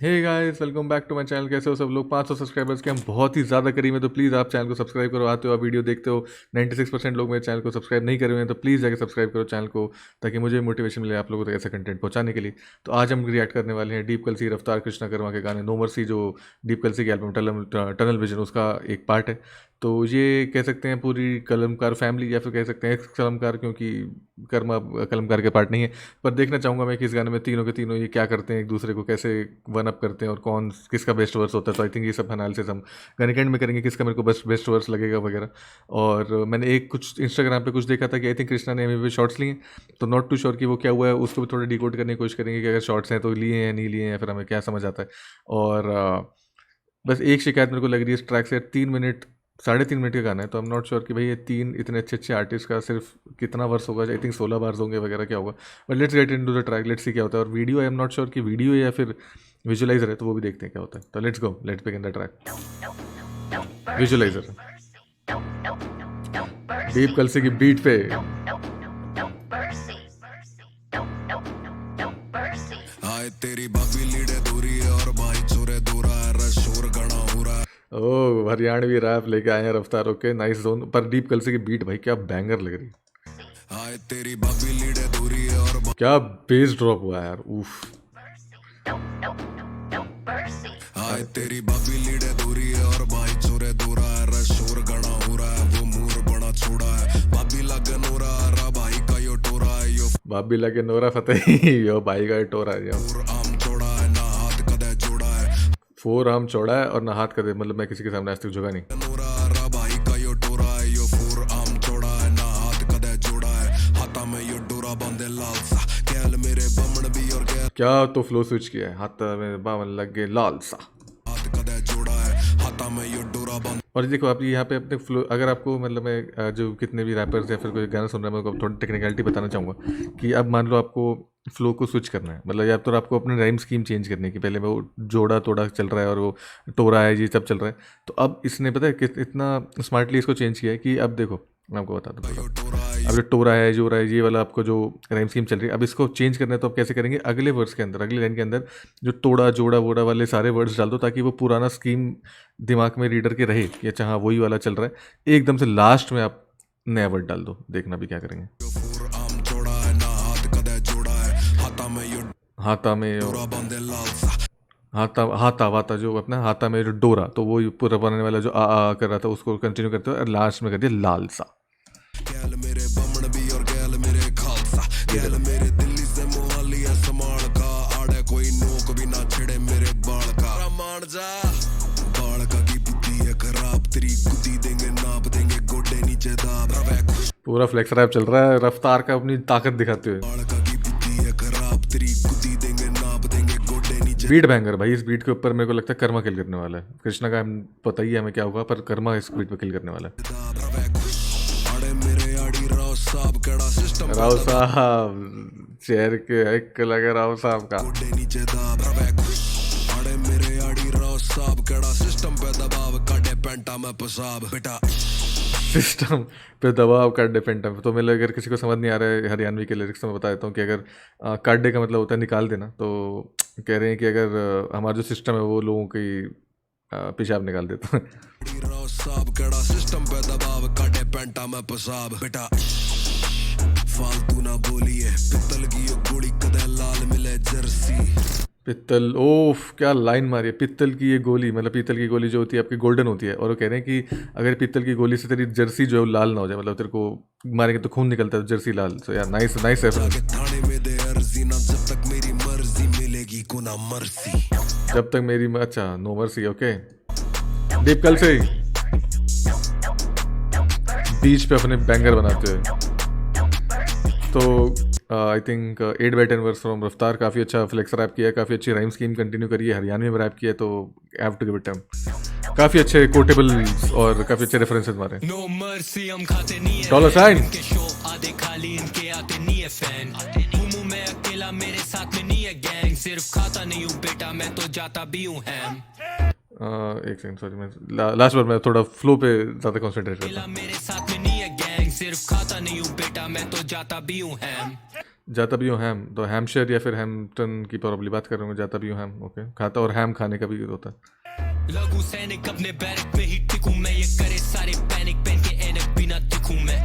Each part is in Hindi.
Hey guys, welcome back to my channel. कैसे हो सब लोग? 500 सब्सक्राइबर्स के हम बहुत ही ज़्यादा करीब हैं, तो प्लीज़ आप चैनल को सब्सक्राइब करो। आते हो आप वीडियो देखते हो, 96% लोग मेरे चैनल को सब्सक्राइब नहीं करे हुए हैं, तो प्लीज़ जाकर सब्सक्राइब करो चैनल को, ताकि मुझे मोटिवेशन मिले आप लोगों तक ऐसा कंटेंट पहुंचाने के लिए। तो आज हम रिएक्ट करने वाले हैं डीप कलसी रफ्तार कृष्णा कर्मा के गाने नो मर्सी, जो डीप कलसी के एल्बम टनल विजन उसका एक पार्ट है। तो ये कह सकते हैं पूरी कलमकार फैमिली, या फिर कह सकते हैं एक्स कलमकार, क्योंकि कर्मा कलमकार के पार्ट नहीं है। पर देखना चाहूँगा मैं कि इस गाने में तीनों के तीनों ये क्या करते हैं, एक दूसरे को कैसे वन अप करते हैं और कौन किसका बेस्ट वर्स होता है। तो आई थिंक ये सब एनालिसिस हम गाने के एंड में करेंगे, किसका मेरे को बेस्ट वर्स लगेगा वगैरह। और मैंने एक कुछ इंस्टाग्राम पे कुछ देखा था कि आई थिंक कृष्णा ने एमवी शॉर्ट्स लिए, तो नॉट टू श्योर कि वो क्या हुआ है, उसको भी थोड़ा डिकोड करने की कोशिश करेंगे कि अगर शॉर्ट्स हैं तो लिए हैं या नहीं लिए हैं, या फिर हमें क्या समझ आता है। और बस एक शिकायत मेरे को लग रही है इस ट्रैक से, 3 मिनट 3.5 मिनट का गाना है, तो आई एम नॉट श्योर कि भाई ये तीन इतने अच्छे अच्छे आर्टिस्ट का सिर्फ कितना वर्स होगा। आई थिंक 16 बार्स होंगे वगैरह, क्या होगा। But let's get into the track, let's see क्या होता है। और video I am not sure कि वीडियो या फिर विजुअलाइजर है, तो वो भी देखते हैं क्या होता है। तो let's go, let's begin the track. Visualizer Deep Kalsi की बीट पे। हाय तेरी भाभी लीडे दूरी है और भाई चोरे दूरा है, रश शोर घना हो रहा है। ओह, हरियाणवी रैप लेके आए हैं रफ्तार। Okay, nice zone. पर डीप कलसी की बीट भाई क्या बैंगर लग रही, हाय तेरी भाभी लीडे दूरी है और क्या बेस ड्रॉप हुआ है यार, उफ। हाय तेरी भाभी लीडे दूरी है और भाई चोरे दूरा है, रश शोर घना हो रहा है, वो मूर बना छोड़ा है, भाभी लगन हो रहा रा भाई का यो टोरा है, यो बाबी लगे नोरा फतेह यो भाई का टोरा है, यो फोर आम चौड़ा है ना हाथ कदे जोड़ा है, 4 आर्म चौड़ा है और ना हाथ का दे, मतलब मैं किसी के सामने आज तक झुका नहीं। नोरा रा भाई का यो टोरा है, यो फोर आम चौड़ा है ना हाथ कदे जोड़ा है, हाथा में यो डोरा बांधे लाल सा, कैल मेरे बमण भी और गैल क्या तो फ्लो स्विच किया है, हाथ में बावन लग गए लाल सा। हाथ कदे जोड़ा है, हाथा में यो डोरा बांधे। और देखो आप यहाँ पे अपने फ्लो, अगर आपको मतलब मैं जो कितने भी रैपर्स या फिर कोई गाना सुन रहा है, मैं आपको थोड़ी टेक्निकलिटी बताना चाहूँगा कि अब मान लो आपको फ्लो को स्विच करना है, मतलब या तो आपको अपने राइम स्कीम चेंज करनी है कि पहले वो जोड़ा तोड़ा चल रहा है और वो टोरा है, ये सब चल रहा है। तो अब इसने पता है कि इतना स्मार्टली इसको चेंज किया है कि अब देखो मैं आपको बता दूँ पूरा। अब जो टोरा है, जो रहा है, ये वाला आपको जो राइम स्कीम चल रही है, अब इसको चेंज करना है तो आप कैसे करेंगे, अगले वर्ड्स के अंदर, अगली लाइन के अंदर जो तोड़ा जोड़ा वोड़ा वाले सारे वर्ड्स डाल दो, ताकि वो पुराना स्कीम दिमाग में रीडर के रहे कि अच्छा हाँ वही वाला चल रहा है। एकदम से लास्ट में आप नया वर्ड डाल दो, देखना भी क्या करेंगे। यो फोर आम चौड़ा है ना हाथ कदे जोड़ा है, हाथा में यो हाथा में डोरा बांधे लाल सा, हाथा हाथा वाता, जो अपना हाथा में जो डोरा, तो वो पूरा बनाने वाला जो आ कर रहा था उसको कंटिन्यू करते हुए लास्ट में कर दिया लाल सा। गैल मेरे बमण भी और गैल मेरे खालसा, गैल मेरे दिल्ली से मोहाली है समाल का, आड़े कोई नोक भी ना छिड़े मेरे बाल का, मान जा बाल का की बुद्धि है खराब, तेरी गुद्दी देंगे नाप देंगे गोडे नीचे दाब रवे खुश, पूरा फ्लेक्स रैप चल रहा है रफ्तार का अपनी ताकत दिखाते हुए। बाल का की बुद्धि है खराब, तेरी गुद्दी देंगे नाप देंगे गोडे नीचे बीट बैंगर भाई, इस बीट के ऊपर मेरे को लगता है कर्मा किल करने वाला है। कृष्णा का पता ही है हमें क्या होगा, पर कर्मा इस बीट पे किल करने वाला है। दाब रवे खुश, आड़े मेरे आड़ी राव साहब केड़ा सिस्टम राव साहब चेयर के एक लगे राव साहब का गोडे नीचे दाब रवे खुश, आड़े मेरे आड़ी राव साहब केड़ा सिस्टम पे दबाव काटे पेंटा में पसाब बेटा, सिस्टम पे दबाव कर डिपेंड। तो मैं अगर किसी को समझ नहीं आ रहा है हरियाणवी के लिरिक्स, तो मैं बता देता हूँ कि अगर काटे का मतलब होता है निकाल देना, तो कह रहे हैं कि अगर हमारा जो सिस्टम है वो लोगों की पेशाब निकाल देता है। राव साहब केड़ा सिस्टम पे दबाव काटे पेंटा में पसाब बेटा, फालतू ना बोलिए पित्तल की यो गोली कदे लाल मिले जर्सी, पित्तल, ओफ क्या लाइन मारी है। पित्तल की ये गोली, मतलब पीतल की गोली जो होती है आपकी गोल्डन होती है, और वो कह रहे हैं कि अगर पीतल की गोली से तेरी जर्सी जो है वो लाल ना हो जाए, मतलब तेरे को मारेंगे तो खून निकलता है तो जर्सी लाल। सो यार नाइस नाइस रेफरेंस। जाके थाने में दे अर्जी ना, जब तक मेरी मर्जी मिलेगी को ना मर्सी, जब तक मेरी अच्छा नो मर्सी। ओके, डीप कल से बीच पे अपने बैंगर बनाते हुए। तो आई थिंक 8/10 वर्स फ्रॉम रफ्तार, काफ़ी अच्छा फ्लेक्स रैप किया है, काफ़ी अच्छी राइम स्कीम कंटिन्यू करी है, हरियाणवी में रैप किया है, तो have to give it time. काफ़ी अच्छे कोटेबल और काफ़ी अच्छे रेफरेंसेस मारे। नो मर्सी हम खाते नहीं है डॉलर साइन इनके शो आधे खाली इनके आते नहीं है फैन, मुंह में अकेला मेरे साथ में नहीं है गैंग, सिर्फ खाता नहीं हूँ बेटा मैं तो जाता भी हूँ हैम, एक सेकंड सॉरी, मैं लास्ट बार मैं थोड़ा फ्लो पे ज़्यादा कॉन्सेंट्रेट करता अकेला मेरे साथ में नहीं है गैंग, सिर्फ खाता नहीं हूँ बेटा मैं तो जाता भी हूँ हैम, जाता भी हूँ हैम, तो हैम्पशायर या फिर हैम्पटन की प्रॉब्ली बात कर रहे हूँ, जाता भी हूँ हैम। ओके, खाता और हैम खाने का भी होता है। लघु सैनिक अपने बैरक में ही टिकूं मैं, ये करे सारे पैनिक पहन के ऐनक बिना दिखूं मैं।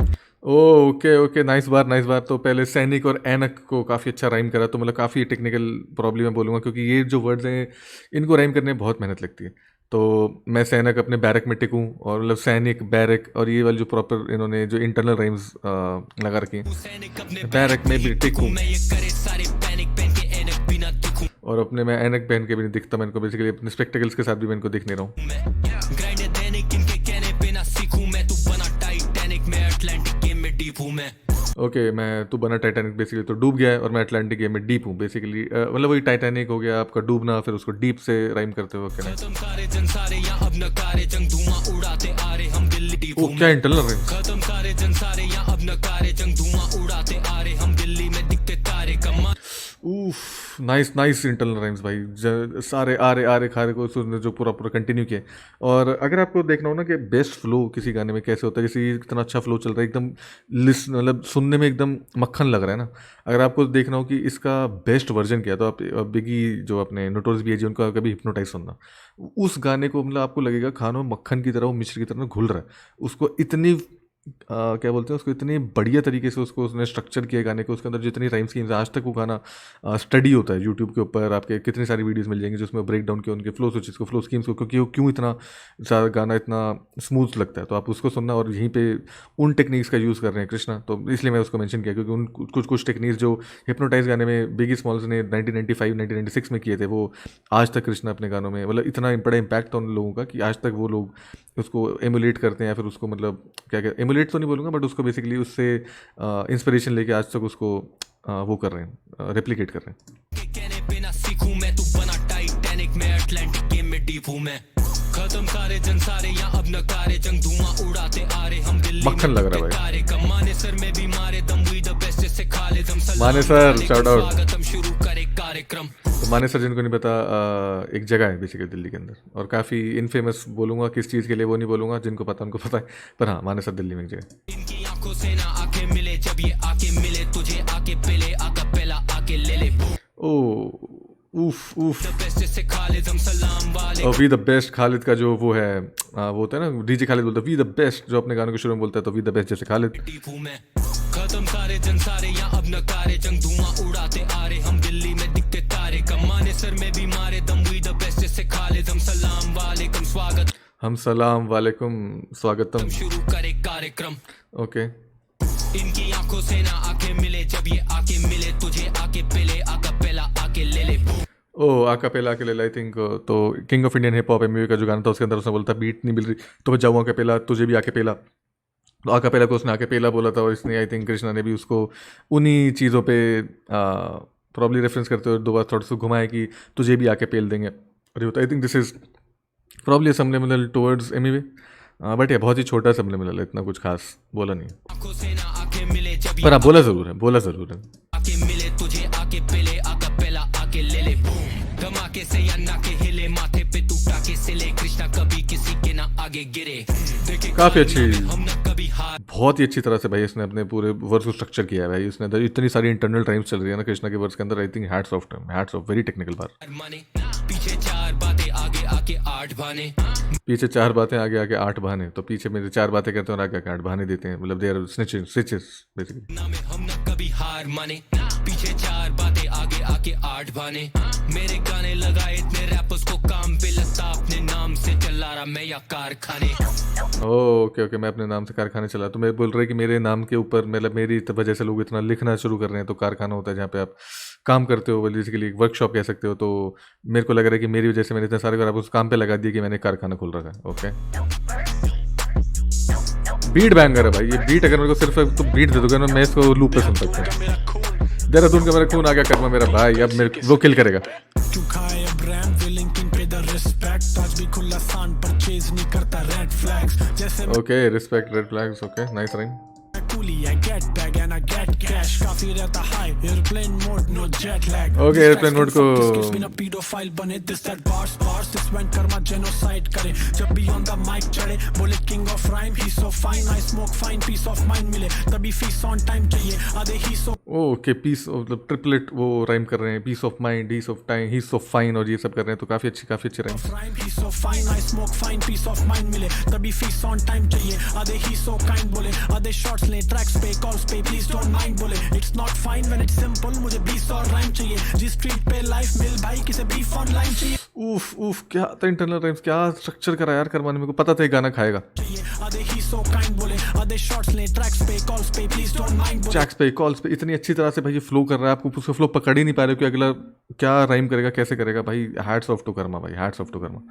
ओके ओके, नाइस बार। तो पहले सैनिक और ऐनक को काफ़ी अच्छा राइम करा, तो मतलब काफ़ी टेक्निकल प्रॉब्लम मैं बोलूँगा, क्योंकि ये जो वर्ड्स हैं इनको राइम करने में बहुत मेहनत लगती है। तो मैं सैनिक अपने बैरक में टिकूँ, और मतलब सैनिक बैरक, और ये वाली जो प्रॉपर इन्होंने जो इंटरनल राइम्स लगा रखी हैं, सैनिक अपने बैरक में भी टिकूँ, मैं, ये करे सारे पैनिक पहन के ऐनक बिना दिखूं और अपने मैं ऐनक पहन के भी नहीं दिखता, मैं इनको बेसिकली अपने स्पेक्टिकल्स के साथ भी मैं इनको दिख नहीं रहा हूँ। मैं। ग्राइंड दैनिक इनके कहने पे ना सीखूं मैं, तू बना टाइटैनिक मैं अटलांटिक गेम में डीप हूं मैं। ओके, मैं तू बना टाइटैनिक बेसिकली तो डूब गया है, और मैं अटलांटिक गेम में डीप हूँ बेसिकली, मतलब वही टाइटैनिक हो गया आपका डूबना, फिर उसको डीप से राइम करते हुए कहना। खत्म सारे जन सारे या अब न कारे जंग, धुआं उड़ाते आ रहे हम दिल्ली डीप ओ हूं क्या मैं। Internal rhyme. खत्म सारे जन सारे या अब न कारे जंग, धुआं उड़ाते आ रहे हम दिल्ली में दिखते तारे कमा। उफ, नाइस इंटरनल राइम्स भाई, सारे आरे खारे को उसने जो पूरा कंटिन्यू किया। और अगर आपको देखना हो ना कि बेस्ट फ्लो किसी गाने में कैसे होता है, किसी इतना अच्छा फ्लो चल रहा है एकदम, लिस्ट मतलब सुनने में एकदम मक्खन लग रहा है ना, अगर आपको देखना हो कि इसका बेस्ट वर्जन क्या है, तो आप बिगी जो अपने नोटोरियस B.I.G. उनका कभी हिप्नोटाइज सुनना। उस गाने को मतलब आपको लगेगा खानों मक्खन की तरह, वो मिश्री की तरह घुल रहा है, उसको इतनी क्या बोलते हैं उसको, इतनी बढ़िया तरीके से उसको उसने स्ट्रक्चर किया गाने को, उसके अंदर जितनी राइम स्कीम्स, आज तक वो गाना स्टडी होता है यूट्यूब के ऊपर, आपके कितनी सारी वीडियोस मिल जाएंगी जिसमें ब्रेक डाउन किया उनके फ्लो स्विचेस को, फ्लो स्कीम्स को, क्योंकि वो क्यों इतना सारा गाना इतना स्मूथ लगता है, तो आप उसको सुनना। और यहीं पे उन टेक्निक्स का यूज़ कर रहे हैं कृष्णा, तो इसलिए मैं उसको मेंशन किया, क्योंकि उन कुछ टेक्निक्स जो हिप्नोटाइज गाने में बिगी स्मॉल्स ने 1995-1996 में किए थे, वो आज तक कृष्णा अपने गानों में, मतलब इतना बड़ा इम्पैक्ट था उन लोगों का कि आज तक वो लोग उसको एमुलेट करते हैं, या फिर उसको मतलब क्या एमुलेट तो नहीं बोलूँगा, बट उसको बेसिकली उससे इंस्पिरेशन लेके आज तक उसको वो कर रहे हैं, रेप्लिकेट कर रहे हैं। के कहने पे ना सीखूं मैं, तू बना टाइटैनिक मैं अटलांटिक गेम में डीप हूं मैं। खत्म सारे जन सारे या अब न कारे जंग, धुआं उड़ाते आ रहे हम दिल्ली मक्खन में लग रहा है दिखते तारे कम। माने सर में भी मारे दम, वी द बेस्ट से खा ले दम। सलाम माने सर, वालेकुम, shout out। स्वागतम शुरू करे कार्यक्रम। तो माने सर जिनको नहीं पता, एक जगह है बेसिकली दिल्ली के अंदर, और काफ़ी इनफेमस बोलूँगा, किस चीज़ के लिए वो नहीं बोलूँगा, जिनको पता उनको पता है, पर हाँ माने सर दिल्ली में एक जगह। इनकी आंखों से ना आंखें मिले, जब ये आके मिले तुझे आके पहले आका पहला आके ले ले। ओ उफ द बेस्ट से खा ले दम, सलाम वाले। और वी द बेस्ट खालिद का जो वो है, वो होता है ना डीजे खालिद बोलता है वी द बेस्ट, जो अपने गानों के शुरू में बोलता है, तो वी द बेस्ट जैसे खालिद। डीप हूं मैं। खत्म सारे जन सारे या अब न कारे जंग, धुआं उड़ाते आ रहे हम दिल्ली में दिखते तारे कम। माने सर में भी मारे दम, वी द बेस्ट से खा ले दम। सलाम वालेकुम, स्वागत हम सलाम वालेकुम स्वागतम। शुरू करे कार्यक्रम। ओके, इनकी आंखों से ना आंखें मिले, जब ये आके मिले तुझे आके पहले आका पहला आके ले ले। ओ आकापेला के लिए आई थिंक, तो king of Indian hip hop Emiway का जो गाना था उसके अंदर उसने बोलता बीट नहीं मिल रही तो मैं जाऊँ आकापेला, तुझे भी आकापेला, तो आकापेला को उसने आकापेला बोला था, और इसने आई थिंक कृष्णा ने भी उसको उन्हीं चीज़ों पे प्रॉब्ली रेफरेंस करते हुए दो बार थोड़ा सा घुमाया कि तुझे भी आके पेल देंगे, और होता I think this is probably subliminal towards anyway, but ये बहुत ही छोटा सबलिमिनल है, इतना कुछ खास बोला नहीं है, आंखों से ना आंखें मिले, जब ये पर हाँ बोला ज़रूर है। आके मिले तुझे आके पहले आका पहला आके ले ले। बूम धमाके से या नाके हिले, माथे पे तू टाके से ले। कृष्णा कभी किसी के ना आगे गिरे, देखे काफ़ी अच्छी, हम ना कभी हार बहुत ही अच्छी तरह से भाई इसने अपने पूरे वर्ड्स को स्ट्रक्चर किया है भाई, इसने अंदर इतनी सारी इंटरनल टाइम्स चल रही है ना कृष्णा के वर्ड्स के अंदर, I think hats off very technical bar. माने। पीछे चार बातें आगे आके आठ भाने। पीछे चार बातें आगे आके आठ बहाने, तो पीछे मेरे चार बातें करते हैं और आगे आके आठ बहाने देते हैं, मतलब दे आर स्निचेस बेसिकली। ना में हम ना कभी हार माने। पीछे चार बातें आगे आके आठ भाने। मेरे गाने लगाए इतने रैपर्स को काम पे लगता, अपने नाम से चला रहा मैं या कारखाने। ओके, मैं अपने नाम से कारखाने चला, तो मैं बोल रहा कि मेरे नाम के ऊपर मतलब मेरी वजह से लोग इतना लिखना शुरू कर रहे हैं, तो कारखाना होता है जहाँ पे आप काम करते हो, बेसिकली एक वर्कशॉप कह सकते हो, तो मेरे को लग रहा है कि मेरी वजह से मैंने इतने सारे आप उस काम पे लगा दिए कि मैंने कारखाना खोल रखा है। ओके, बीट बैंगर है भाई ये बीट, अगर मेरे को सिर्फ तो बीट दे दोगे ना मैं इसको लूप पे सुन सकता हूँ। देहरादून का मेरा खून आ गया कर्मा मेरा भाई, अब मेरे वो किल करेगा। Okay, respect red flags, okay nice rhyme. fully I get back and I get cash काफी रहता high airplane mode no jet lag Okay, airplane mode को been a pedophile बने this that bars this went Karma genocide करे जब भी on the mic चढ़े बोले king of rhyme he's so fine I smoke fine peace of mind मिले तभी feast on time चाहिए आधे ही so ओके पीस मतलब ट्रिपलेट वो राइम कर रहे हैं peace of mind he's of time he's of fine और ये सब कर रहे हैं तो काफ़ी अच्छे rhyme rhyme he's so fine I smoke fine peace of mind मिले तभी feast on time चाहिए आधे ही so kind बोले आधे shots ले tracks पे calls पे please don't mind बोले it's not fine when it's simple मुझे beats और rhyme चाहिए जिस street पे life मिल भाई किसे beef online चाहिए उफ क्या था इंटरनल राइम्स क्या स्ट्रक्चर करा यार करवाने मेरे को पता था ये गाना खाएगा आधे ही so kind बोले आधे shots ले tracks पे calls पे please don't mind बोले चैक्स पे कॉल्स पे इतनी अच्छी तरह से भाई ये फ्लो कर रहा है आपको उसका फ्लो पकड़ ही नहीं पा रहे हो कि अगला क्या राइम करेगा कैसे करेगा भाई हैट्स ऑफ टू कर्मा भाई hats off to Karma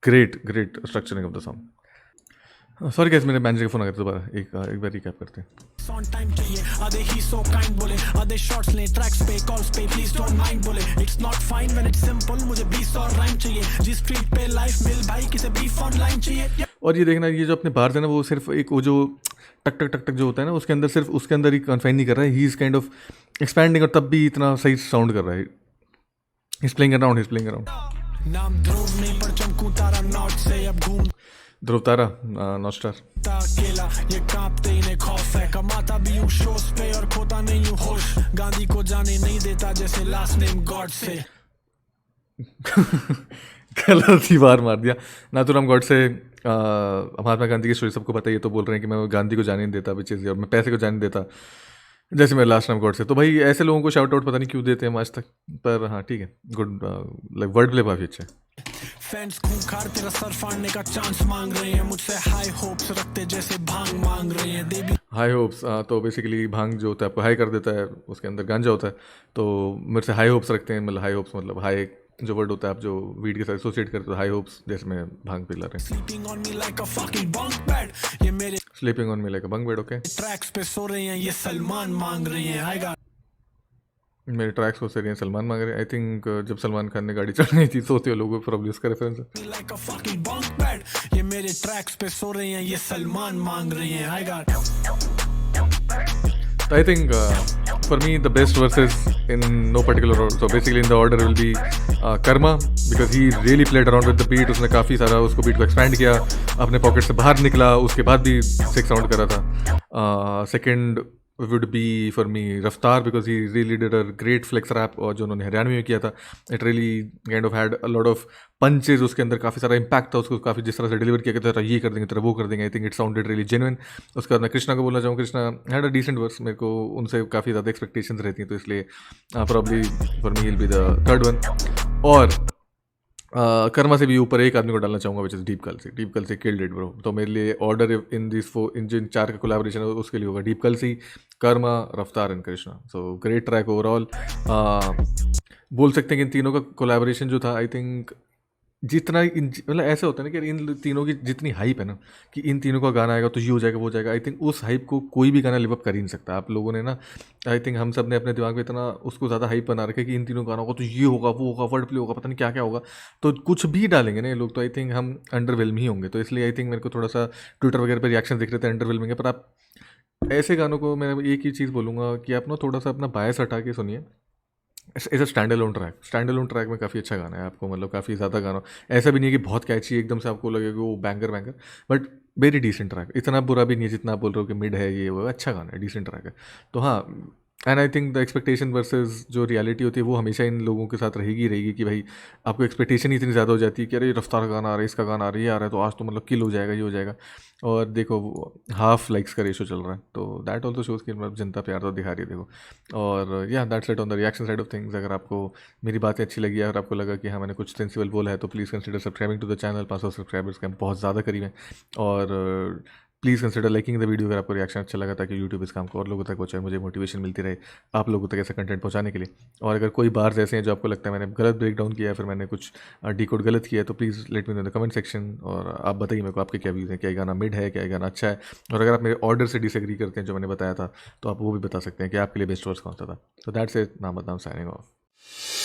great structuring of the song sorry guys मेरे मैनेजर का फोन आ गया था दोबारा एक बार रिकैप करते हैं on time चाहिए आधे ही so kind बोले आधे shots ले tracks पे calls पे please don't mind बोले it's not fine when it's simple मुझे beats और rhyme चाहिए जिस street पे life मिल भाई किसे beef online चाहिए और ये देखना ये जो अपने बार्स है ना वो सिर्फ एक वो जो टक टक टक टक जो होता है ना उसके अंदर सिर्फ उसके अंदर ही कन्फाइन नहीं कर रहा है he is kind of expanding और तब भी इतना सही साउंड कर रहा है इज प्लेइंग अराउंड नाम ध्रुव नहीं पर चमकू तारा नॉट से अब घूम ध्रुव तारा नॉट स्टार अकेला ये कांपते इन्हें खौफ है कमाता भी हूँ शोज पे और खोता नहीं हूँ होश गांधी को जाने नहीं देता जैसे लास्ट नेम गॉड से गलत ही बार मार दिया नाथूराम गॉड से महात्मा गांधी की स्टोरी सबको पता है ये तो बोल रहे हैं कि मैं गांधी को जाने नहीं देता विच इज़ और मैं पैसे को जाने नहीं देता जैसे मेरे लास्ट नाम गॉड से तो भाई ऐसे लोगों को शाउट आउट पता नहीं क्यों देते हैं आज तक पर हाँ ठीक है गुड लाइक वर्ड प्ले काफ़ी अच्छा है फैंस खूंखार तेरा सर फाड़ने का चांस मांग रहे हैं मुझसे हाई होप्स रखते जैसे भांग मांग रहे हैं दे भी हाई होप्स तो बेसिकली भांग जो होता है आपको हाई कर देता है उसके अंदर गांजा होता है तो मेरे से हाई होप्स रखते हैं मतलब हाई होप्स मतलब हाई जो वर्ड होता है आप जो वीड के साथ एसोसिएट करते हो हाई होप्स जैसे मैं भांग पिला रहे हैं sleeping on me like a fucking bunk bed ये मेरे sleeping on me like a bunk bed okay tracks पे सो रहे हैं ये सलमान मांग रहे हैं आई गॉट मेरे ट्रैक्स को सर सलमान मांग रहे हैं आई थिंक जब सलमान खान ने गाड़ी चढ़नी थी सोते हो लोगों को प्रॉब्लम उसका रेफरेंस है like a fucking bunk bed ये मेरे ट्रैक्स पे सो रहे हैं ये सलमान मांग रहे हैं I got I think for me the best verses in no particular order. So basically in the order will be Karma because he really played around with the beat. उसने काफ़ी सारा उसको beat को expand किया अपने pocket से बाहर निकला उसके बाद भी sick sound करा था second would be for me Raftaar because he really did a great flex rap और जो उन्होंने हरियाणवी में किया था it really kind of had a lot of punches उसके अंदर काफ़ी सारा impact था उसको काफ़ी जिस तरह से डिलीवर किया कि तेरा ये कर देंगे तेरा वो कर देंगे I think it sounded really genuine उसके बाद मैं कृष्णा को बोलना चाहूँ Krishna had a decent verse मेरे को उनसे काफ़ी ज़्यादा एक्सपेक्टेशंस रहती हैं तो इसलिए probably for me will be the third one और कर्मा से भी ऊपर एक आदमी को डालना चाहूँगा विच इज़ डीप कल से किल्ड इट ब्रो तो मेरे लिए ऑर्डर इन दिस इन जिन चार का कोलैबोरेशन है उसके लिए होगा डीप कल सी कर्मा रफ्तार and Krishna so great track overall बोल सकते हैं कि इन तीनों का कोलैबोरेशन जो था आई थिंक जितना मतलब ऐसे होता है ना कि इन तीनों की जितनी हाइप है ना कि इन तीनों का गाना आएगा तो ये हो जाएगा वो हो जाएगा आई थिंक उस हाइप को कोई भी गाना लिव अप कर ही नहीं सकता आप लोगों ने ना आई थिंक हम सब ने अपने दिमाग में इतना उसको ज़्यादा हाइप बना रखा है कि इन तीनों गाना होगा तो ये होगा वो होगा वर्ड प्ले होगा पता नहीं क्या क्या होगा तो कुछ भी डालेंगे ना ये लोग तो आई थिंक हम अंडरवेलम ही होंगे तो इसलिए आई थिंक मेरे को थोड़ा सा ट्विटर वगैरह पर रिएक्शन दिख रहे थे अंडरवेलमिंग है पर आप ऐसे गानों को मैं एक ही चीज़ बोलूँगा कि आप ना थोड़ा सा अपना बायस हटा के सुनिए as a standalone track में काफ़ी अच्छा गाना है आपको मतलब काफ़ी ज़्यादा गाना ऐसा भी नहीं है कि बहुत कैची एकदम से आपको लगेगा वो banger but very decent track इतना बुरा भी नहीं है जितना आप बोल रहे हो कि मिड है ये वो अच्छा गाना है डिसेंट ट्रैक है तो हाँ and I think the expectation versus जो रियलिटी होती है वो हमेशा इन लोगों के साथ रहेगी कि भाई आपको एक्सपेक्टेशन इतनी ज़्यादा हो जाती है कि अरे रफ्तार का गाना आ रहा है इसका गाना आ रहा है ये आ रहा है तो आज तो मतलब किल हो जाएगा ये हो जाएगा और देखो हाफ लाइक्स का रेशो चल रहा है तो दैट ऑल्सो शोज़ कि मतलब जनता प्यार तो दिखा रही है देखो और या that's it on the reaction side of things अगर आपको मेरी बातें अच्छी लगी अगर आपको लगा कि हाँ मैंने कुछ सेंसिबल बोला है तो please consider subscribing to the channel 500 subscribers के हम बहुत ज़्यादा करीब हैं और please consider liking the video अगर आपको रिएक्शन अच्छा लगा ताकि यूट्यूब इस काम को और लोगों तक पहुँचाए मुझे मोटिवेशन मिलती रहे आप लोगों तक ऐसा कंटेंट पहुँचाने के लिए और अगर कोई बार्स ऐसे हैं जो आपको लगता है मैंने गलत ब्रेक डाउन किया है फिर मैंने कुछ डिकोड गलत किया है तो please let me know in the comment section और आप बताइए मेरे को आपके क्या व्यूज़ हैं क्या गाना मिड है क्या गाना अच्छा है और अगर आप मेरे ऑर्डर से डिसएग्री करते हैं जो मैंने बताया था तो आप वो भी बता सकते हैं कि आपके लिए बेस्ट वर्स कौन सा था तो दैट्स इट नाम बदनाम साइनिंग ऑफ